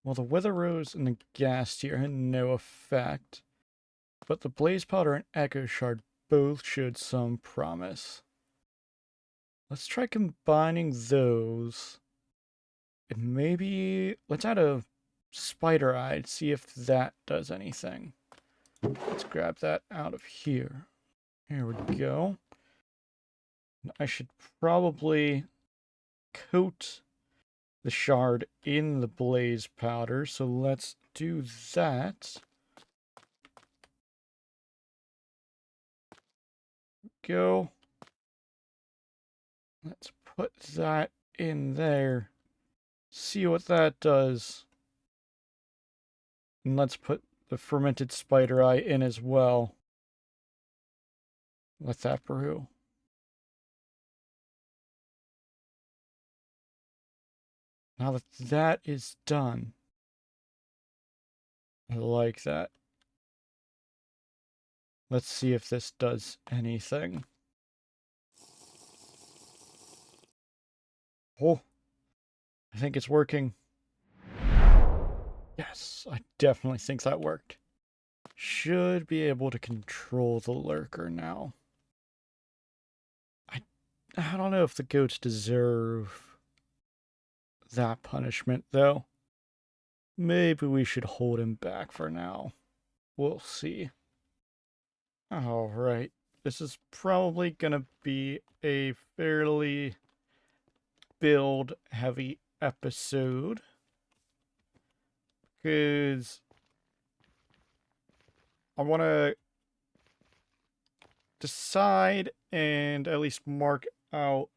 Well, the Wither Rose and the Gas Tier had no effect, but the Blaze Powder and Echo Shard both showed some promise. Let's try combining those. And maybe let's add a Spider Eye to see if that does anything. Let's grab that out of here. Here we go. I should probably coat the shard in the blaze powder, so let's do that. Go. Let's put that in there. See what that does. And let's put the fermented spider eye in as well. Let that brew. Now that that is done, I like that. Let's see if this does anything. Oh, I think it's working. Yes, I definitely think that worked. Should be able to control the lurker now. I don't know if the goats deserve that punishment, though. Maybe we should hold him back for now. We'll see. Alright, this is probably gonna be a fairly build-heavy episode. Because I want to decide and at least mark out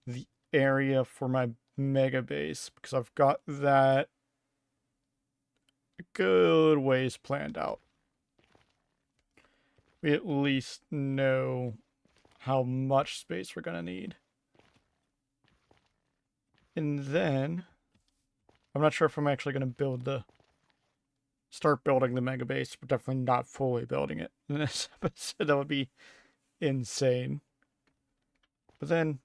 the area for my mega base, because I've got that a good ways planned out. We at least know how much space we're going to need. And then I'm not sure if I'm actually going to start building the mega base. We're definitely not fully building it in this episode. That would be insane. But then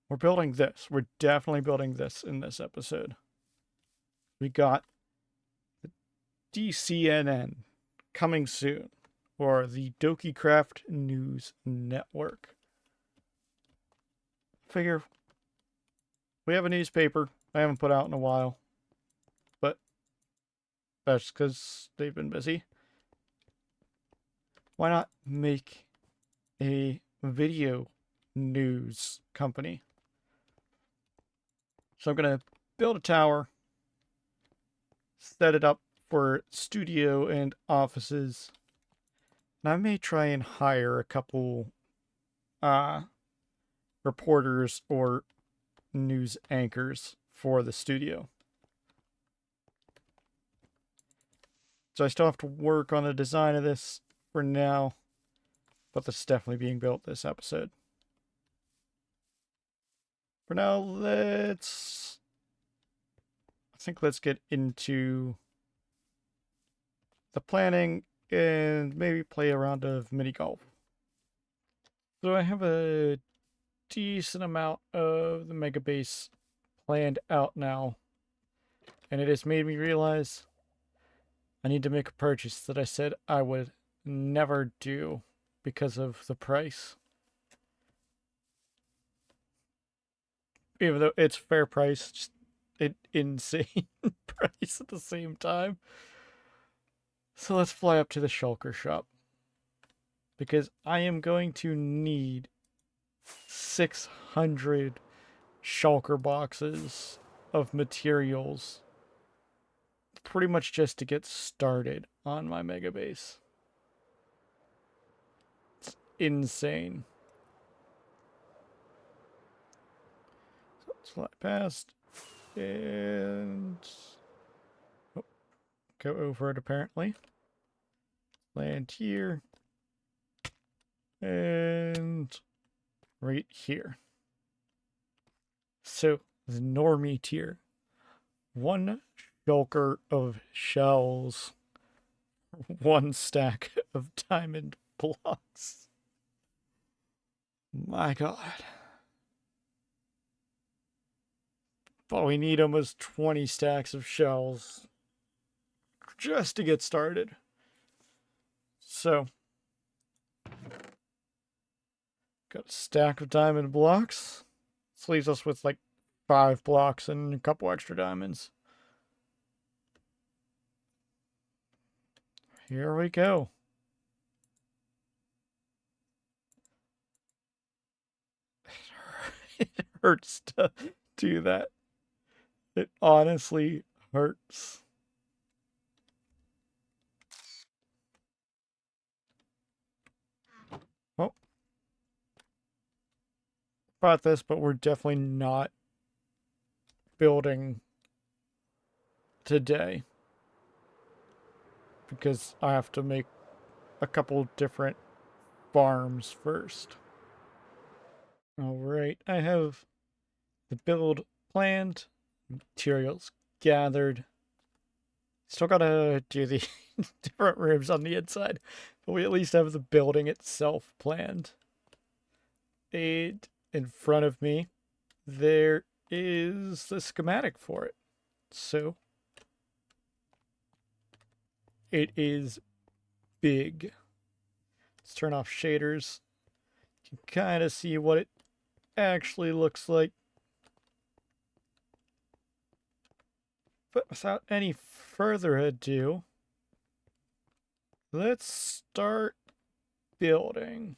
we're building this. We're definitely building this in this episode. We got the DCNN coming soon, or the DokeyCraft News Network. Figure we have a newspaper I haven't put out in a while, but that's because they've been busy. Why not make a video news company? So I'm going to build a tower, set it up for studio and offices. And I may try and hire a couple reporters or news anchors for the studio. So I still have to work on the design of this for now, but this is definitely being built this episode. For now, let's get into the planning and maybe play a round of mini golf. So I have a decent amount of the mega base planned out now, and it has made me realize I need to make a purchase that I said I would never do because of the price. Even though it's fair price, just an insane price at the same time. So let's fly up to the shulker shop, because I am going to need 600 shulker boxes of materials pretty much just to get started on my mega base. It's insane. So let's fly past and go over it apparently. Land here and right here. So the normie tier, 1 shulker of shells, 1 stack of diamond blocks. My God. All we need almost 20 stacks of shells just to get started. So, got a stack of diamond blocks. This leaves us with like 5 blocks and a couple extra diamonds. Here we go. It hurts to do that. It honestly hurts. Oh. Bought this, but we're definitely not building today. Because I have to make a couple different farms first. Alright, I have the build planned, materials gathered. Still gotta do the different rooms on the inside, but we at least have the building itself planned. And in front of me, there is the schematic for it. So, it is big. Let's turn off shaders. You can kind of see what it actually looks like. But without any further ado, let's start building.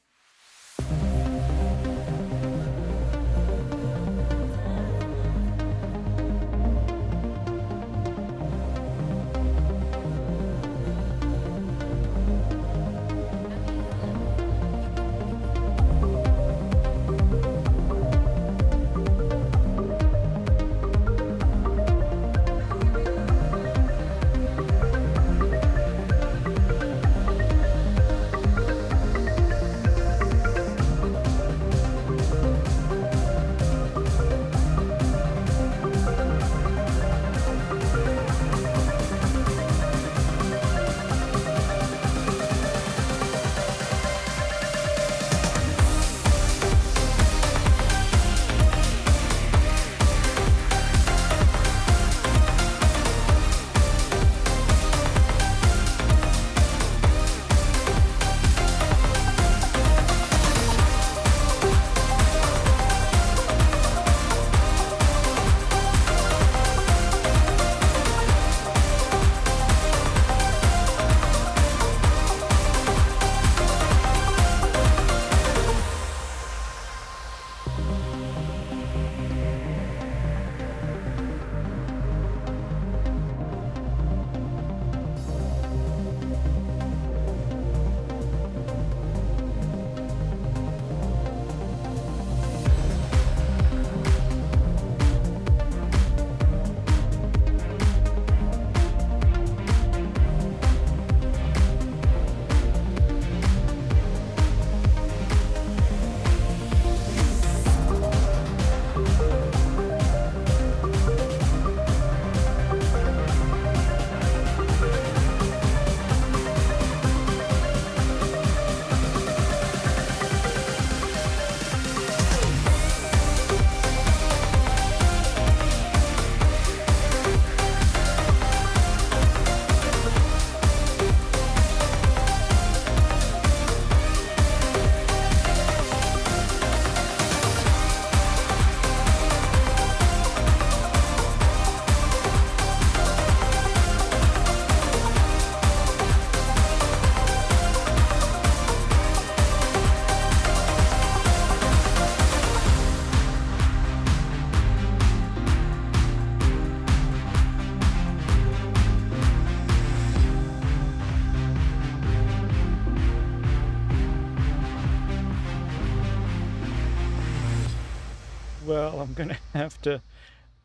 Well, I'm gonna have to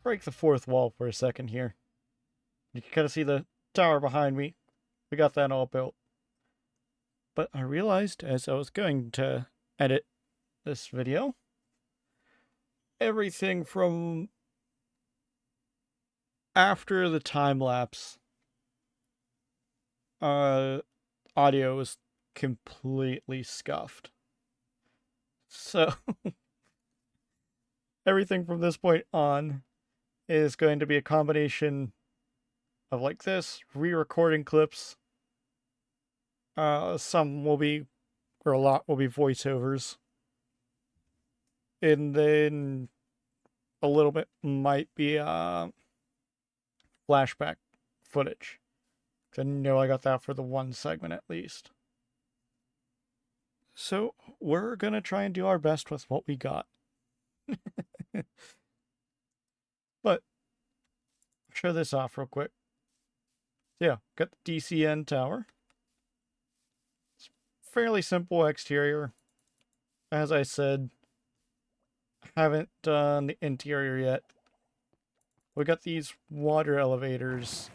break the fourth wall for a second here. You can kind of see the tower behind me. We got that all built. But I realized as I was going to edit this video, everything from after the time lapse audio was completely scuffed. So everything from this point on is going to be a combination of like this, re-recording clips. Some will be, or a lot will be voiceovers. And then a little bit might be flashback footage. I know I got that for the one segment at least. So we're gonna try and do our best with what we got. But show this off real quick. Yeah, got the DCN tower. It's fairly simple exterior. As I said, haven't done the interior yet. We got these water elevators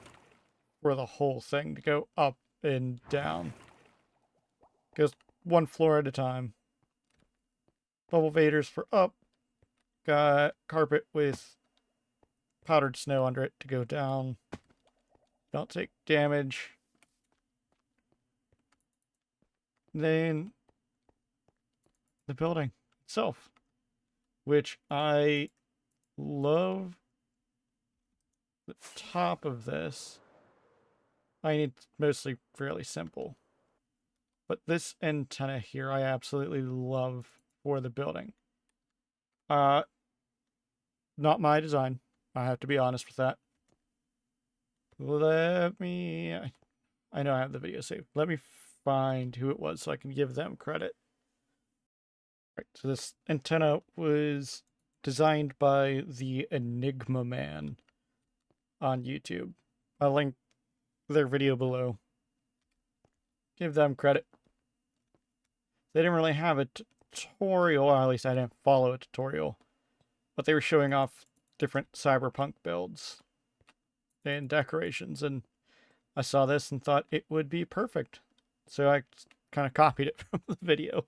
for the whole thing to go up and down. Goes one floor at a time. Bubble vaders for up. Got carpet with powdered snow under it to go down. Don't take damage. Then the building itself, which I love. The top of this, I need mostly fairly simple. But this antenna here, I absolutely love for the building. Not my design. I have to be honest with that. Let me... I know I have the video saved. Let me find who it was so I can give them credit. Right, so this antenna was designed by the Enigma Man on YouTube. I'll link their video below. Give them credit. They didn't really have a tutorial, or at least I didn't follow a tutorial, but they were showing off different cyberpunk builds and decorations, and I saw this and thought it would be perfect. So I kind of copied it from the video.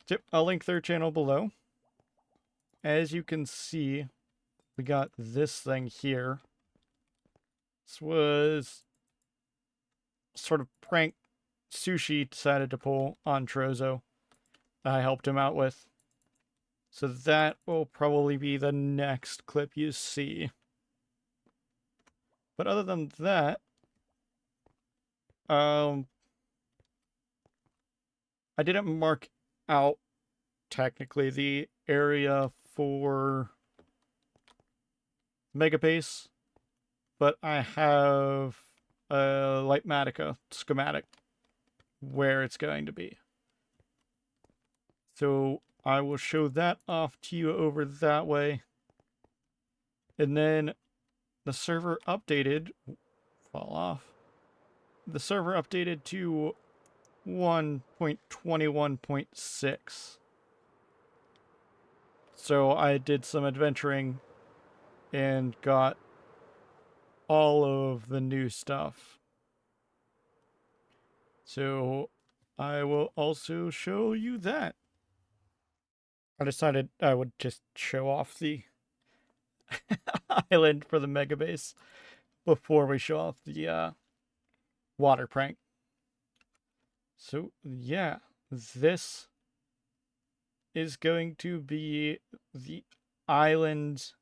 So I'll link their channel below. As you can see, we got this thing here. This was sort of prank Sushi decided to pull on Trozo. I helped him out with. So that will probably be the next clip you see. But other than that, I didn't mark out technically the area for Megabase, but I have a Lightmatica schematic where it's going to be. So I will show that off to you over that way. And then the server updated, fall off. The server updated to 1.21.6. So I did some adventuring and got all of the new stuff. So I will also show you that. I decided I would just show off the island for the Megabase before we show off the water prank. So yeah, this is going to be the island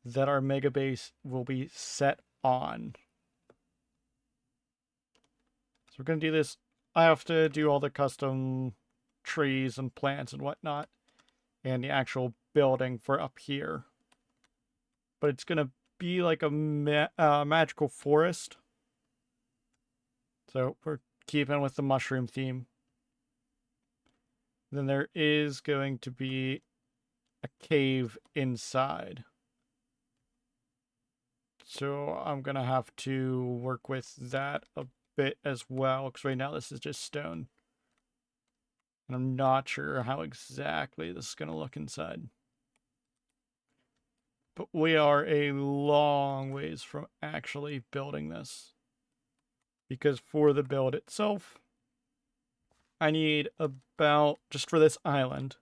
that our Megabase will be set on. So we're going to do this. I have to do all the custom trees and plants and whatnot, and the actual building for up here. But it's going to be like a magical forest. So we're keeping with the mushroom theme. Then there is going to be a cave inside. So I'm going to have to work with that a bit as well, because right now this is just stone. And I'm not sure how exactly this is going to look inside. But we are a long ways from actually building this. Because for the build itself, I need about, just for this island,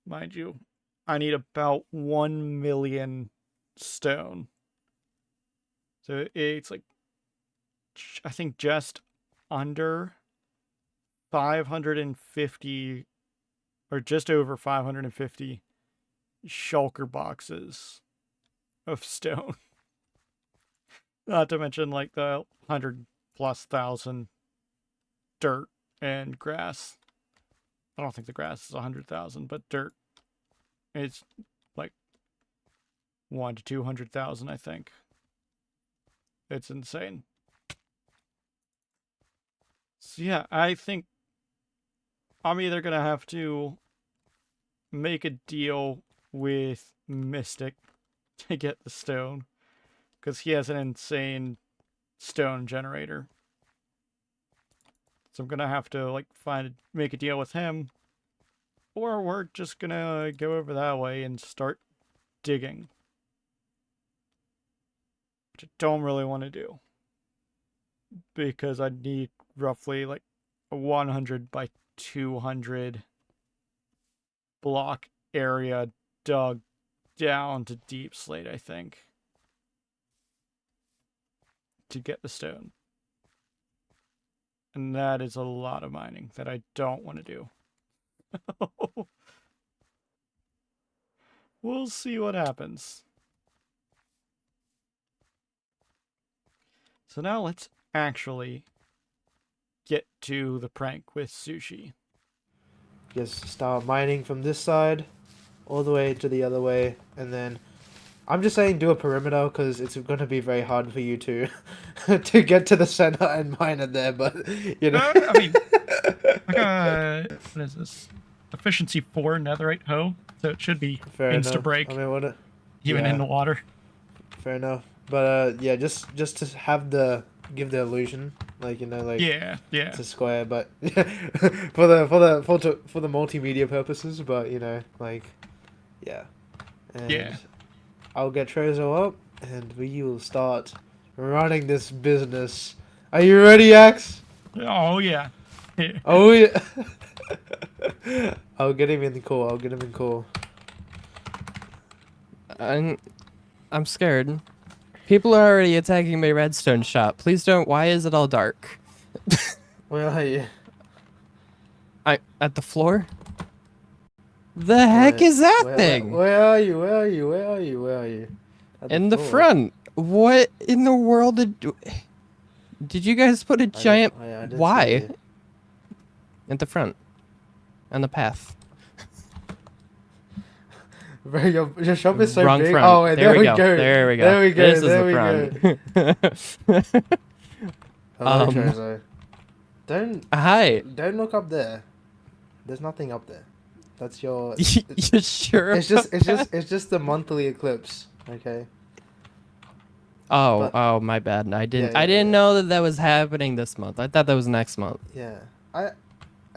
mind you, I need about 1 million stone. So it's like, I think just under 550, or just over 550 shulker boxes of stone. Not to mention like the 100,000+ dirt and grass. I don't think the grass is 100,000, but dirt is like 1 to 200,000, I think. It's insane. So yeah, I think I'm either gonna have to make a deal with Mystic to get the stone, because he has an insane stone generator. So I'm gonna have to like make a deal with him, or we're just gonna go over that way and start digging, which I don't really want to do, because I need roughly like a 100 by 200 block area dug down to deep slate, I think, to get the stone. And that is a lot of mining that I don't want to do. We'll see what happens. So now let's actually get to the prank with Sushi. Just start mining from this side all the way to the other way, and then I'm just saying do a perimeter because it's going to be very hard for you to to get to the center and mine it there, but you know. I mean, what is this? Efficiency 4 netherite hoe, so it should be Fair insta enough. break, I mean, even yeah, in the water. fair enough. But yeah, just to have give the illusion, like, you know, like, Yeah. it's a square, but for the multimedia purposes, but you know, like, yeah. And Yeah. I'll get Trezo up, and we will start running this business. Are you ready, Axe? Oh yeah. Oh yeah. I'll get him in the call. I'm scared. People are already attacking my redstone shop. Please don't. Why is it all dark? Where are you? At the floor? The heck is that thing? Where are you? In the front. What in the world did you guys put a giant? I didn't see Why? you. At the front. On the path. Bro, your shop is so Wrong big. front. Oh, wait, there we go. There we go. This is the front. Hello, Trezo. Hi. Don't look up there. There's nothing up there. That's your. You sure? It's just the monthly eclipse. Okay. Oh, my bad. I didn't know that was happening this month. I thought that was next month. Yeah. I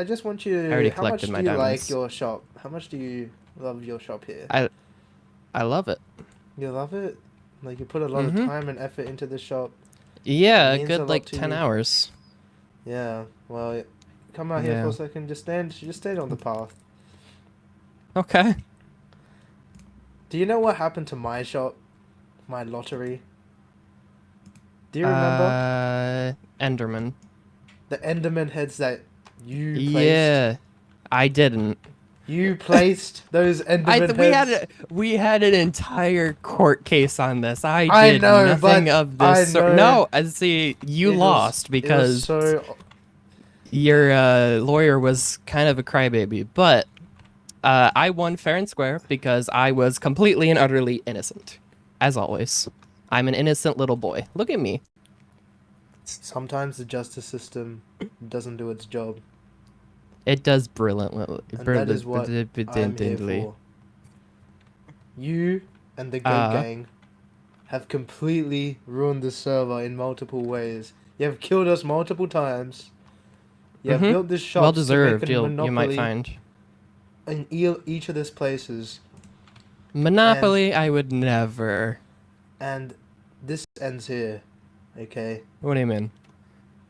just want you to. I already how much collected do my you diamonds. like your shop? How much do you love your shop here? I love it. You love it? Like, you put a lot of time and effort into the shop. Yeah, It a means good a lot like to 10 you. hours. Yeah. Well, come out here for a second. Just stand on the path. Okay. Do you know what happened to my shop? My lottery? Do you remember? Enderman. The Enderman heads that you placed? Yeah. I didn't. You placed those Enderman heads? We had an entire court case on this. I did know, nothing but of this. I know. No, I see. You lost because your lawyer was kind of a crybaby. But I won fair and square because I was completely and utterly innocent, as always. I'm an innocent little boy. Look at me. Sometimes the justice system doesn't do its job. It does brilliantly. And that is what I'm here for. You and the Goat Gang have completely ruined the server in multiple ways. You have killed us multiple times. You have built this shop well deserved. to make a You might monopoly find in each of these places. Monopoly. I would never. And this ends here. Okay. What do you mean?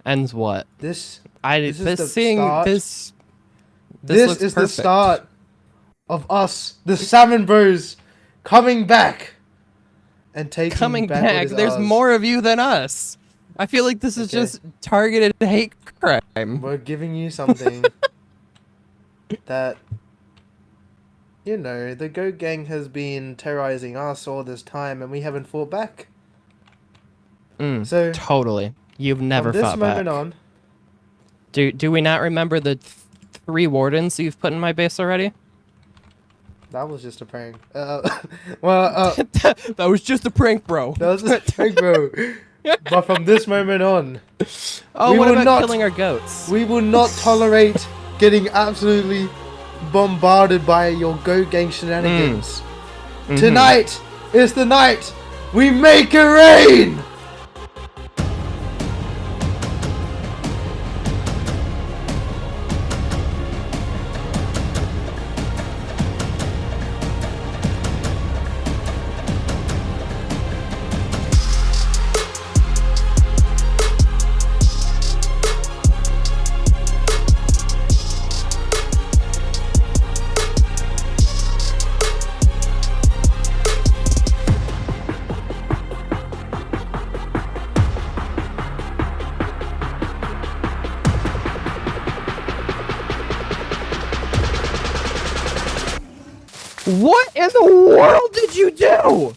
Ends what? This This is the seeing start. this. This looks is perfect. the start of us, the Salmon Bros, coming back and taking Coming back. back. What is There's ours. more of you than us. I feel like this is just targeted hate crime. We're giving you something that You know, the Go Gang has been terrorizing us all this time and we haven't fought back. So, Totally. You've never from this fought moment back. on... Do we not remember the 3 wardens you've put in my base already? That was just a prank. That was just a prank, bro. That was just a prank, bro. But from this moment on... Oh, what about killing our goats? We will not tolerate getting absolutely bombarded by your Go Gang shenanigans. Tonight is the night we make it rain! What in the world did you do?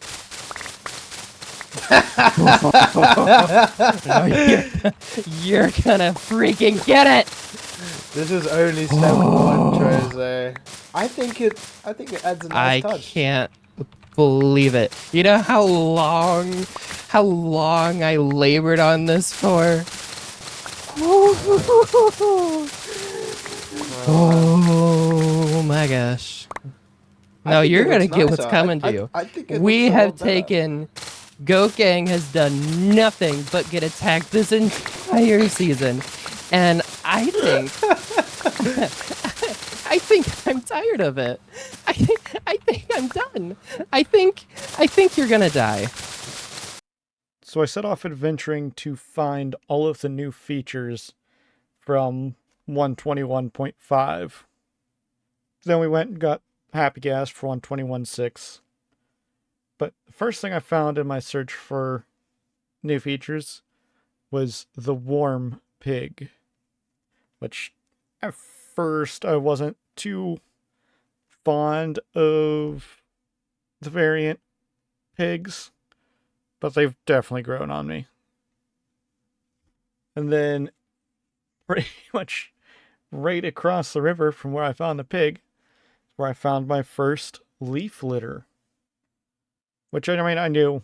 You're gonna freaking get it. This is only step one, Trozo. I think it adds a nice touch. I can't believe it. You know how long I labored on this for? Oh my gosh. No, you're gonna get what's coming to you. I think it We looks a have lot better. taken... Goat Gang has done nothing but get attacked this entire season. And I think... I think I'm tired of it. I think I'm done. I think you're gonna die. So I set off adventuring to find all of the new features from 121.5. Then we went and got Happy Gas for 121.6. But the first thing I found in my search for new features was the Warm Pig, which at first I wasn't too fond of the variant pigs, but they've definitely grown on me. And then pretty much right across the river from where I found the pig, where I found my first leaf litter. Which, I mean, I knew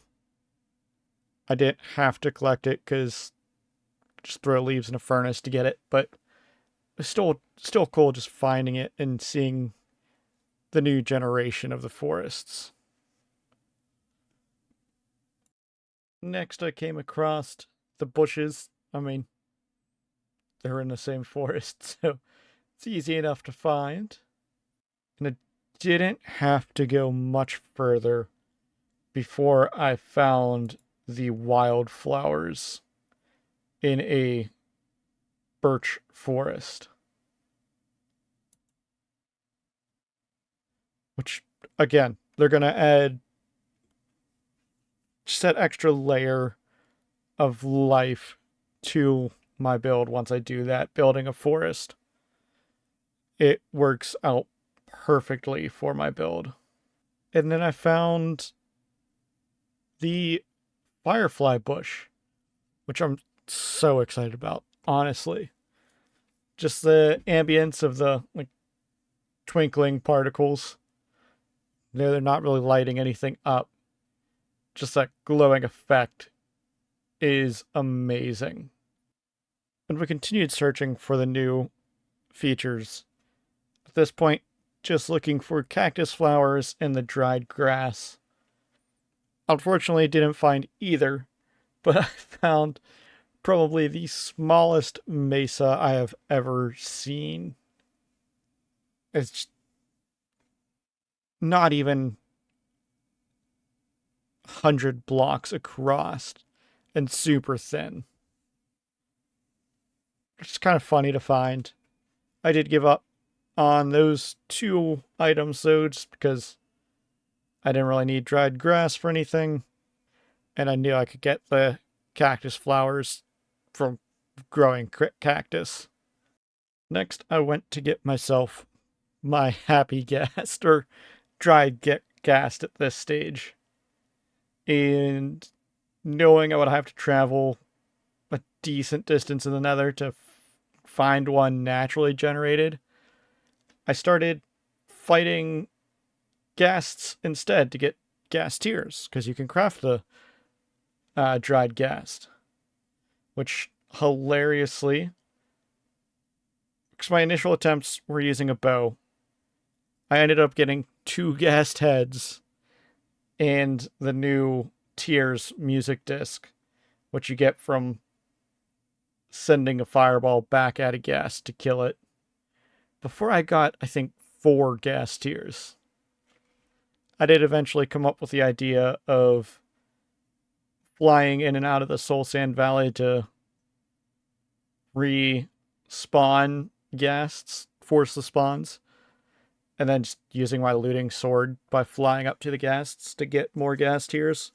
I didn't have to collect it because just throw leaves in a furnace to get it, but it's still cool just finding it and seeing the new generation of the forests. Next, I came across the bushes. I mean, they're in the same forest, so it's easy enough to find. And I didn't have to go much further before I found the wildflowers in a birch forest. Which, again, they're going to add just that extra layer of life to my build once I do that, building a forest. It works out perfectly for my build. And then I found the firefly bush, which I'm so excited about, honestly. Just the ambience of the twinkling particles. They're not really lighting anything up. Just that glowing effect is amazing. And we continued searching for the new features. At this point, just looking for cactus flowers and the dried grass. Unfortunately, didn't find either, but I found probably the smallest mesa I have ever seen. It's not even 100 blocks across and super thin. It's kind of funny to find. I did give up on those 2 items though, just because I didn't really need dried grass for anything, and I knew I could get the cactus flowers from growing cactus. Next, I went to get myself my Happy Gas, or dried gassed at this stage. And knowing I would have to travel a decent distance in the nether to find one naturally generated, I started fighting ghasts instead to get ghast tears, because you can craft the dried ghast, which hilariously, because my initial attempts were using a bow, I ended up getting 2 ghast heads and the new Tears music disc, which you get from sending a fireball back at a ghast to kill it. Before I got, I think, 4 ghast tears. I did eventually come up with the idea of flying in and out of the Soul Sand Valley to respawn ghasts, force the spawns, and then just using my looting sword by flying up to the ghasts to get more ghast tears,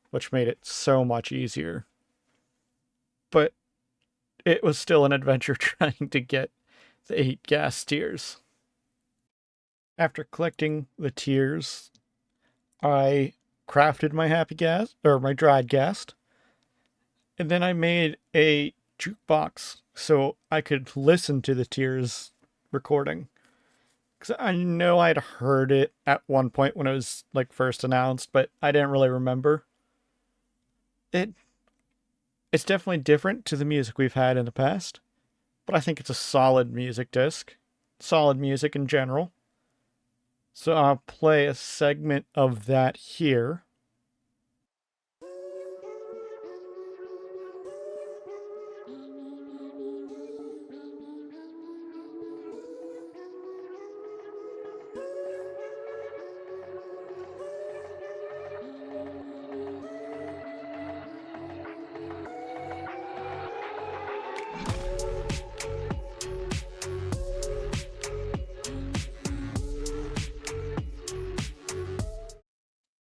which made it so much easier. But it was still an adventure trying to get the 8 ghast tears. After collecting the tears, I crafted my my dried ghast, and then I made a jukebox so I could listen to the tears recording. Because I know I'd heard it at one point when it was like first announced, but I didn't really remember. It's definitely different to the music we've had in the past, but I think it's a solid music disc. Solid music in general. So I'll play a segment of that here.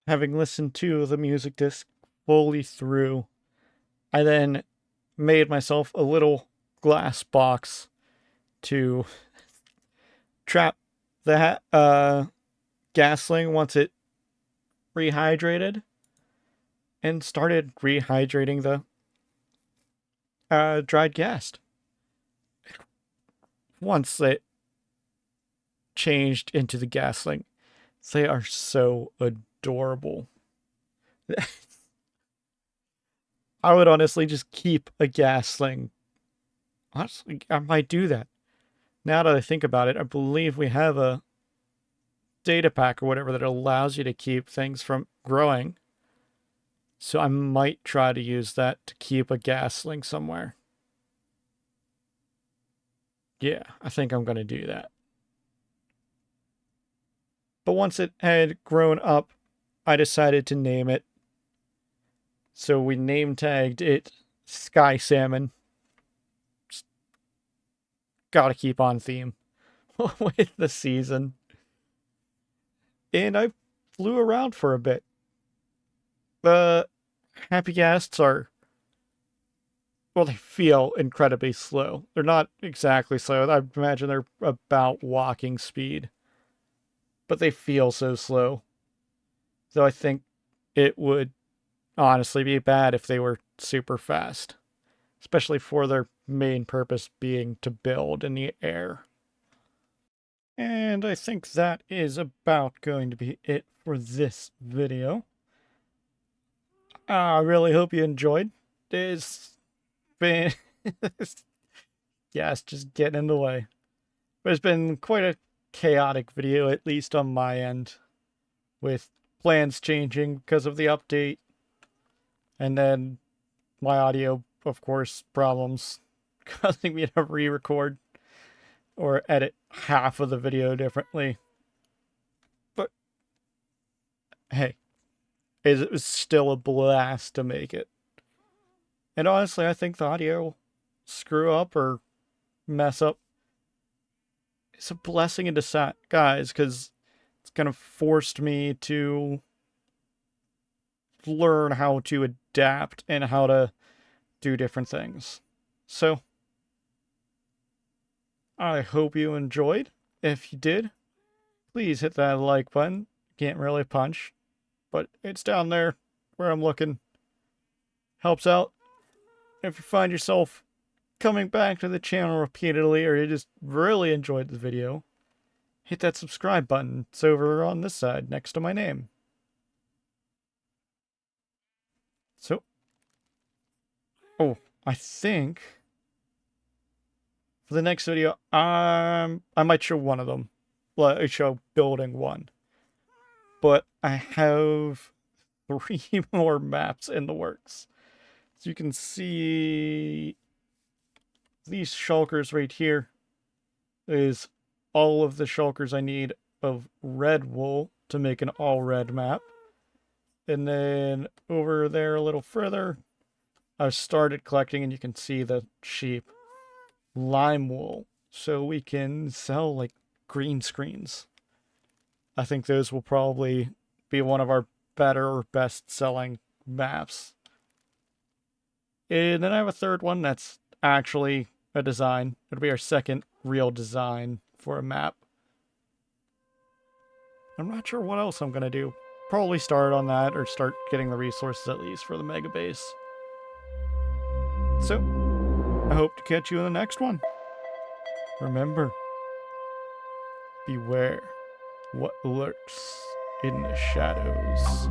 Having listened to the music disc fully through, I then made myself a little glass box to trap the gasling once it rehydrated, and started rehydrating the dried ghast. Once it changed into the gasling, they are so adorable. I would honestly just keep a gasling. Honestly, I might do that. Now that I think about it, I believe we have a data pack or whatever that allows you to keep things from growing. So I might try to use that to keep a gasling somewhere. Yeah, I think I'm going to do that. But once it had grown up, I decided to name it. So we name tagged it Sky Salmon. Just gotta keep on theme with the season. And I flew around for a bit. The happy ghasts are, well, they feel incredibly slow. They're not exactly slow. I imagine they're about walking speed. But they feel so slow. So I think it would honestly be bad if they were super fast. Especially for their main purpose being to build in the air. And I think that is about going to be it for this video. I really hope you enjoyed. It's been... yeah, it's just getting in the way. But it's been quite a chaotic video, at least on my end. With plans changing because of the update. And then my audio, of course, problems causing me to re-record or edit half of the video differently. But hey, it was still a blast to make it. And honestly, I think the audio screw up or mess up, it's a blessing in disguise, because it's kind of forced me to learn how to adapt and how to do different things. So, I hope you enjoyed. If you did, please hit that like button. Can't really punch, but it's down there where I'm looking. Helps out if you find yourself coming back to the channel repeatedly, or you just really enjoyed the video. Hit that subscribe button. It's over on this side next to my name. So, oh, I think for the next video, I might show one of them. Like, show building one. But I have 3 more maps in the works. So you can see these shulkers right here is all of the shulkers I need of red wool to make an all red map. And then over there a little further, I've started collecting, and you can see the sheep, lime wool, so we can sell like green screens. I think those will probably be one of our better or best selling maps. And then I have a third one that's actually a design. It'll be our second real design for a map. I'm not sure what else I'm going to do. Probably start on that, or start getting the resources at least for the mega base. So, I hope to catch you in the next one. Remember, beware what lurks in the shadows.